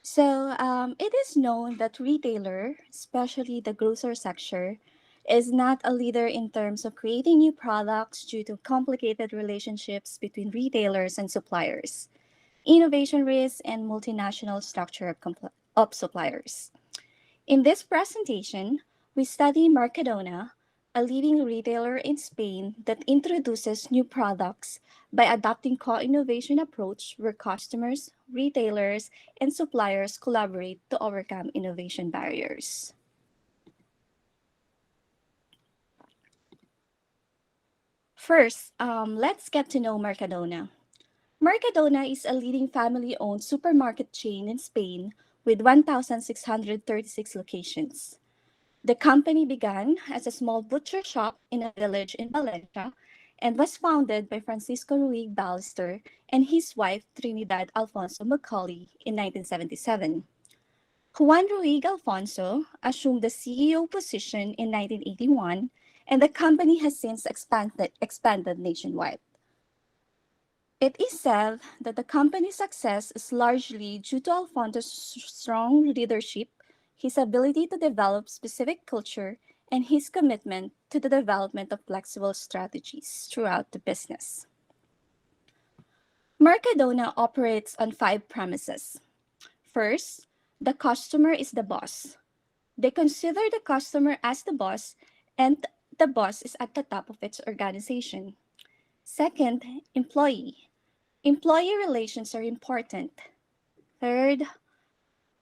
It is known that retailer, especially the grocer sector, is not a leader in terms of creating new products due to complicated relationships between retailers and suppliers, innovation risks, and multinational structure of suppliers. In this presentation, we study Mercadona, a leading retailer in Spain that introduces new products by adopting co-innovation approach where customers, retailers, and suppliers collaborate to overcome innovation barriers. First, let's get to know Mercadona. Mercadona is a leading family-owned supermarket chain in Spain with 1,636 locations. The company began as a small butcher shop in a village in Valencia and was founded by Francisco Ruiz Ballester and his wife Trinidad Alfonso Macaulay in 1977. Juan Ruiz Alfonso assumed the CEO position in 1981, and the company has since expanded nationwide. It is said that the company's success is largely due to Alfonso's strong leadership, his ability to develop specific culture, and his commitment to the development of flexible strategies throughout the business. Mercadona operates on five premises. First, the customer is the boss. They consider the customer as the boss, and the boss is at the top of its organization. Second, employee. Employee relations are important. Third,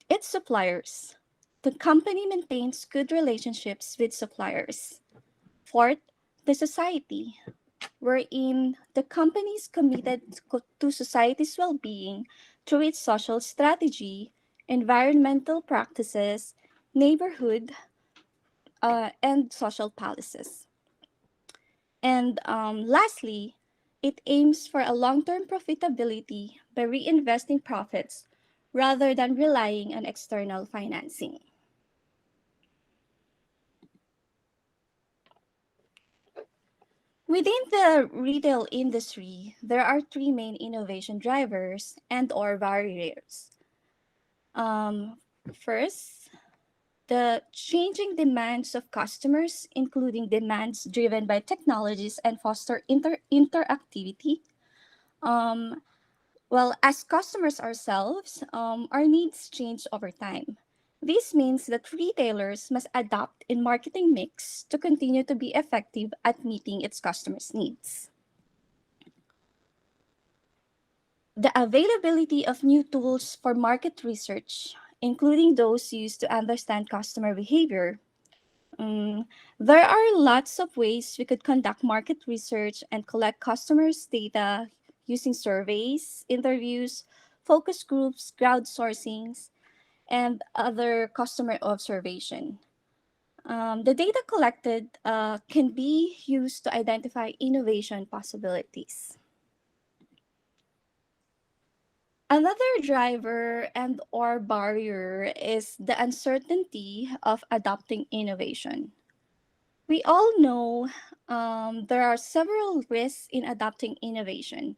its suppliers. The company maintains good relationships with suppliers. Fourth, the society, wherein the company is committed to society's well being through its social strategy, environmental practices, neighborhood, and social policies. And lastly, it aims for a long term profitability by reinvesting profits rather than relying on external financing. Within the retail industry, there are three main innovation drivers and or barriers. Um, First, the changing demands of customers, including demands driven by technologies and foster interactivity. Um, Well, as customers ourselves, our needs change over time. This means that retailers must adapt in marketing mix to continue to be effective at meeting its customers' needs. The availability of new tools for market research, including those used to understand customer behavior. Mm, there are lots of ways we could conduct market research and collect customers' data using surveys, interviews, focus groups, crowdsourcings, and other customer observation. The data collected can be used to identify innovation possibilities. Another driver and or barrier is the uncertainty of adopting innovation. We all know there are several risks in adopting innovation,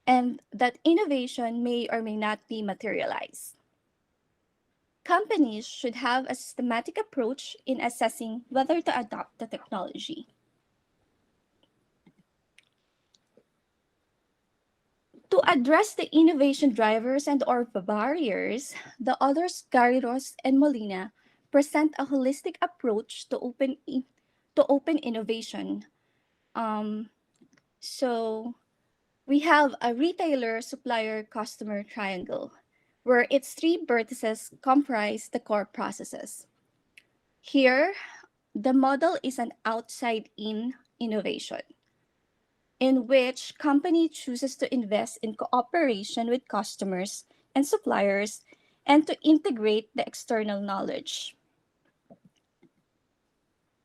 and that innovation may or may not be materialized. Companies should have a systematic approach in assessing whether to adopt the technology. To address the innovation drivers and or barriers, the authors Garrigós and Molina present a holistic approach to open innovation. Um, so we have a retailer supplier customer triangle where its three vertices comprise the core processes. Here, the model is an outside in innovation in which company chooses to invest in cooperation with customers and suppliers and to integrate the external knowledge.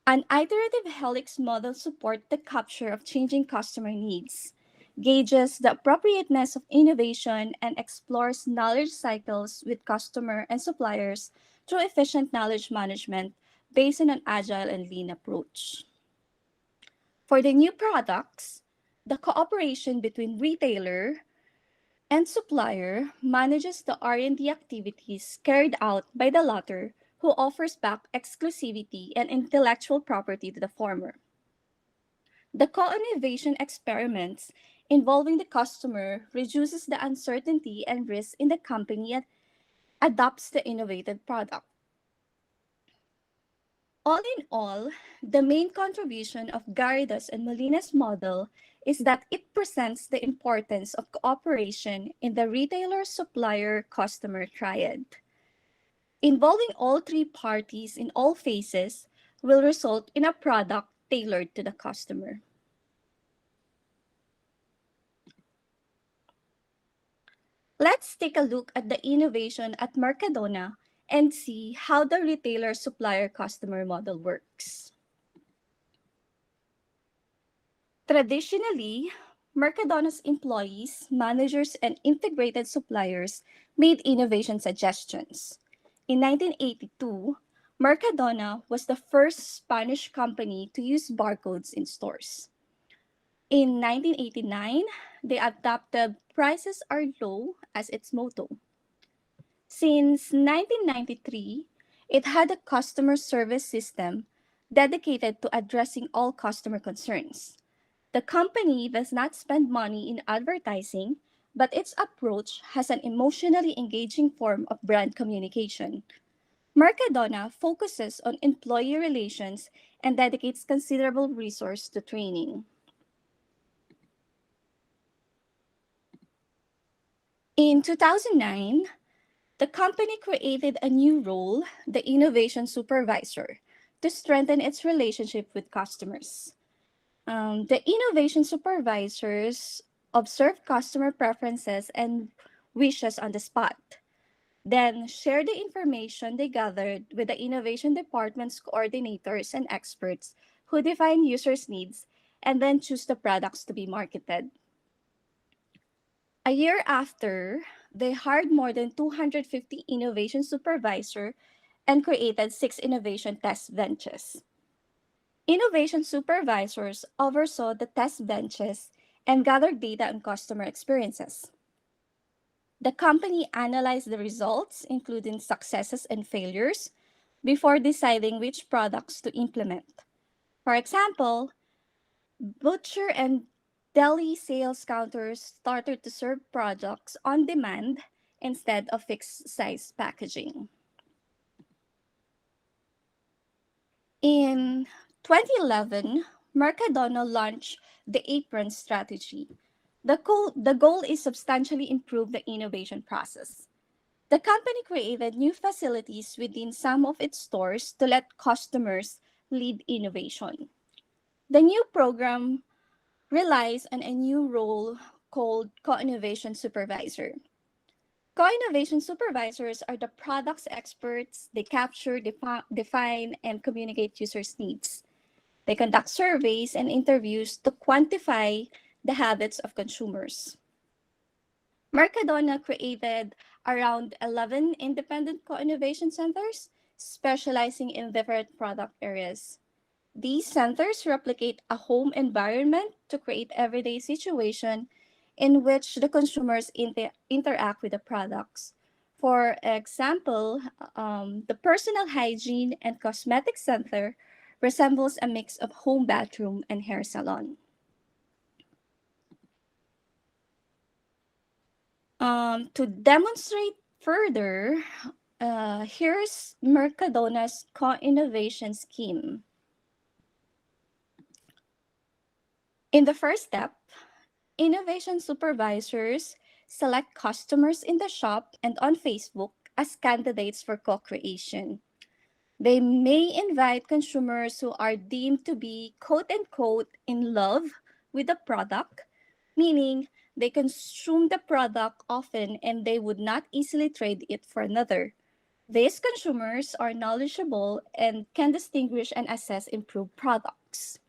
An iterative helix model supports the capture of changing customer needs, gauges the appropriateness of innovation, and explores knowledge cycles with customer and suppliers through efficient knowledge management based on an agile and lean approach. For the new products, the cooperation between retailer, And Supplier manages the R&D activities carried out by the latter, who offers back exclusivity and intellectual property to the former. The co-innovation experiments involving the customer reduces the uncertainty and risk in the company and adopts the innovative product. All in all, the main contribution of Garrigós and Molina's model is that it presents the importance of cooperation in the retailer supplier customer triad. Involving all three parties in all phases will result in a product tailored to the customer. Let's take a look at the innovation at Mercadona and see how the retailer supplier customer model works. Traditionally, Mercadona's employees, managers, and integrated suppliers made innovation suggestions. In 1982, Mercadona was the first Spanish company to use barcodes in stores. In 1989, they adopted "prices are low" as its motto. Since 1993, it had a customer service system dedicated to addressing all customer concerns. The company does not spend money in advertising, but its approach has an emotionally engaging form of brand communication. Mercadona focuses on employee relations and dedicates considerable resource to training. In 2009, the company created a new role, the Innovation Supervisor, to strengthen its relationship with customers. The innovation supervisors observe customer preferences and wishes on the spot, then share the information they gathered with the innovation department's coordinators and experts who define users' needs and then choose the products to be marketed. A year after, they hired more than 250 innovation supervisors and created 6 innovation test benches. Innovation supervisors oversaw the test benches and gathered data on customer experiences. The company analyzed the results, including successes and failures, before deciding which products to implement. For example, butcher and deli sales counters started to serve products on demand instead of fixed size packaging. In 2011, Mercadona launched the Apron strategy. The goal is substantially improve the innovation process. The company created new facilities within some of its stores to let customers lead innovation. The new program relies on a new role called Co-Innovation Supervisor. Co-innovation supervisors are the product's experts. They capture, define, and communicate users' needs. They conduct surveys and interviews to quantify the habits of consumers. Mercadona created around 11 independent co-innovation centers specializing in different product areas. These centers replicate a home environment to create everyday situation in which the consumers interact with the products. For example, the personal hygiene and cosmetic center resembles a mix of home bathroom and hair salon. To demonstrate further, here's Mercadona's co-innovation scheme. In the first step, innovation supervisors select customers in the shop and on Facebook as candidates for co-creation. They may invite consumers who are deemed to be quote unquote in love with the product, meaning they consume the product often and they would not easily trade it for another. These consumers are knowledgeable and can distinguish and assess improved products.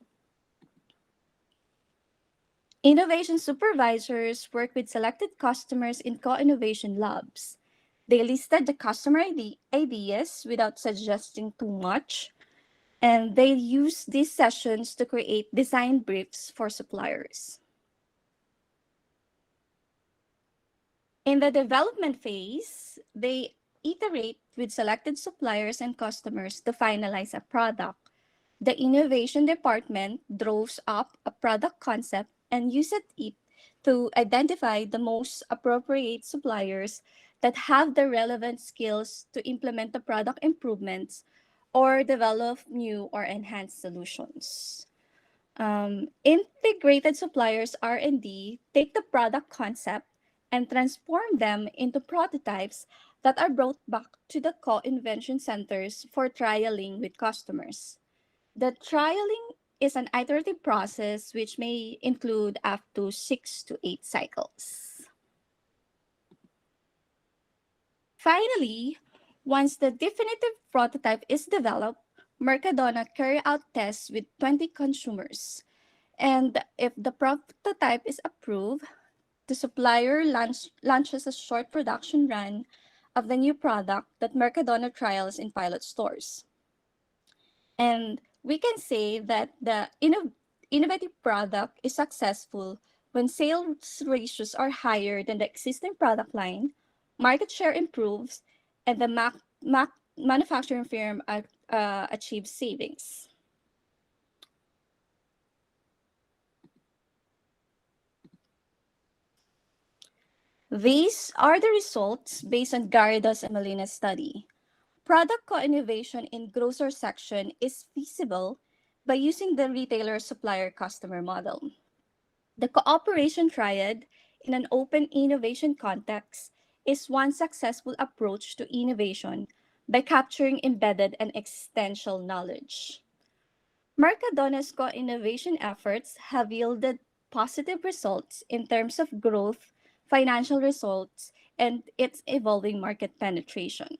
Innovation supervisors work with selected customers in co-innovation labs. They listed the customer ideas without suggesting too much, and they use these sessions to create design briefs for suppliers. In the development phase, they iterate with selected suppliers and customers to finalize a product. The innovation department draws up a product concept and uses it to identify the most appropriate suppliers that have the relevant skills to implement the product improvements or develop new or enhanced solutions. Integrated suppliers R&D take the product concept and transform them into prototypes that are brought back to the co-invention centers for trialing with customers. The trialing is an iterative process which may include up to 6 to 8 cycles. Finally, once the definitive prototype is developed, Mercadona carry out tests with 20 consumers. And if the prototype is approved, the supplier launches a short production run of the new product that Mercadona trials in pilot stores. And we can say that the innovative product is successful when sales ratios are higher than the existing product line, market share improves, and the manufacturing firm achieves savings. These are the results based on Garrigós and Molina's study. Product co-innovation in grocer section is feasible by using the retailer supplier customer model. The cooperation triad in an open innovation context is one successful approach to innovation by capturing embedded and existential knowledge. Mercadona's co-innovation efforts have yielded positive results in terms of growth, financial results, and its evolving market penetration.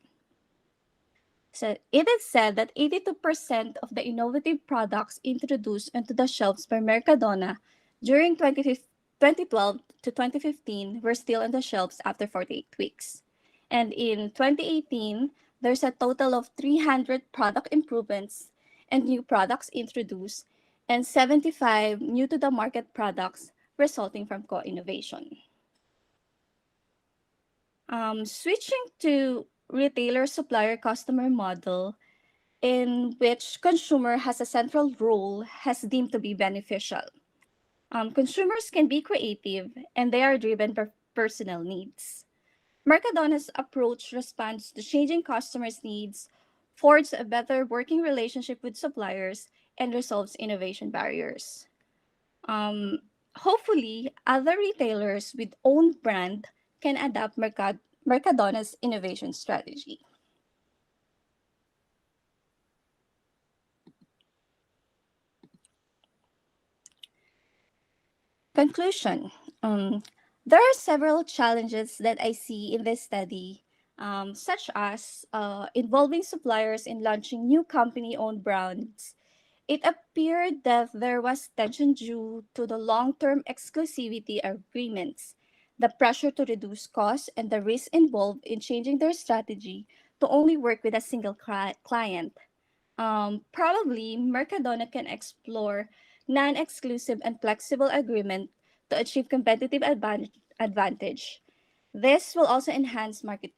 So it is said that 82% of the innovative products introduced into the shelves by Mercadona during 2012 to 2015 were still on the shelves after 48 weeks. And in 2018, there's a total of 300 product improvements and new products introduced, and 75 new to the market products resulting from co-innovation. Switching to retailer supplier customer model, in which consumer has a central role, has deemed to be beneficial. Consumers can be creative and they are driven by personal needs. Mercadona's approach responds to changing customers' needs, forges a better working relationship with suppliers, and resolves innovation barriers. Um, Hopefully, other retailers with own brand can adapt Mercadona's innovation strategy. Conclusion. There are several challenges that I see in this study, such as involving suppliers in launching new company owned brands. It appeared that there was tension due to the long term exclusivity agreements, the pressure to reduce costs, and the risk involved in changing their strategy to only work with a single client. Probably Mercadona can explore non-exclusive and flexible agreement to achieve competitive advantage. This will also enhance market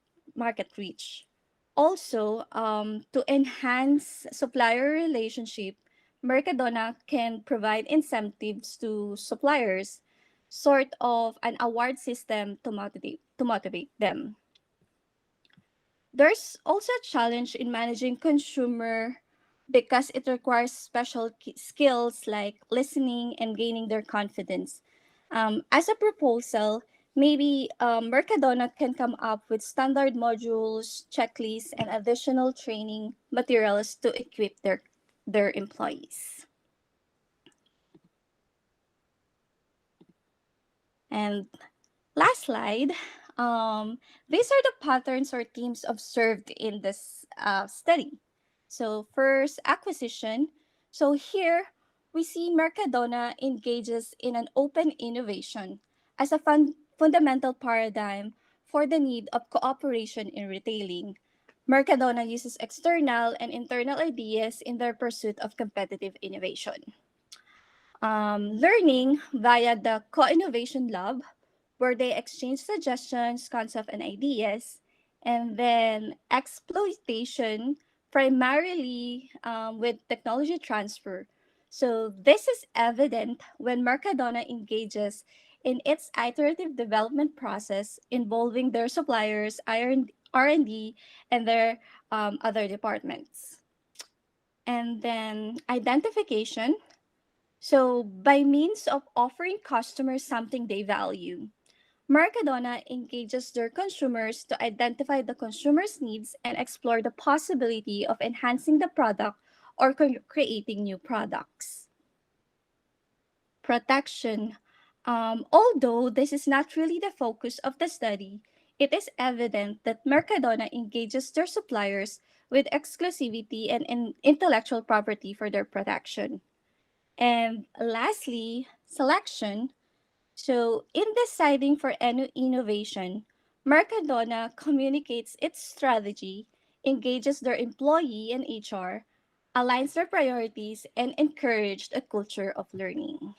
reach. Also, to enhance supplier relationship, Mercadona can provide incentives to suppliers, sort of an award system to motivate them. There's also a challenge in managing consumer because it requires special skills like listening and gaining their confidence. As a proposal, maybe Mercadona can come up with standard modules, checklists, and additional training materials to equip their employees. And last slide. These are the patterns or themes observed in this study. So first, acquisition. So here we see Mercadona engages in an open innovation as a fundamental paradigm for the need of cooperation in retailing. Mercadona uses external and internal ideas in their pursuit of competitive innovation. Learning via the Co-Innovation Lab, where they exchange suggestions, concepts, and ideas. And then exploitation, primarily with technology transfer. So this is evident when Mercadona engages in its iterative development process involving their suppliers, R&D, and their other departments. And then identification. So, by means of offering customers something they value, Mercadona engages their consumers to identify the consumer's needs and explore the possibility of enhancing the product or creating new products. Protection. Although this is not really the focus of the study, it is evident that Mercadona engages their suppliers with exclusivity and intellectual property for their protection. And lastly, selection. So, in deciding for any innovation, Mercadona communicates its strategy, engages their employee and HR, aligns their priorities, and encouraged a culture of learning.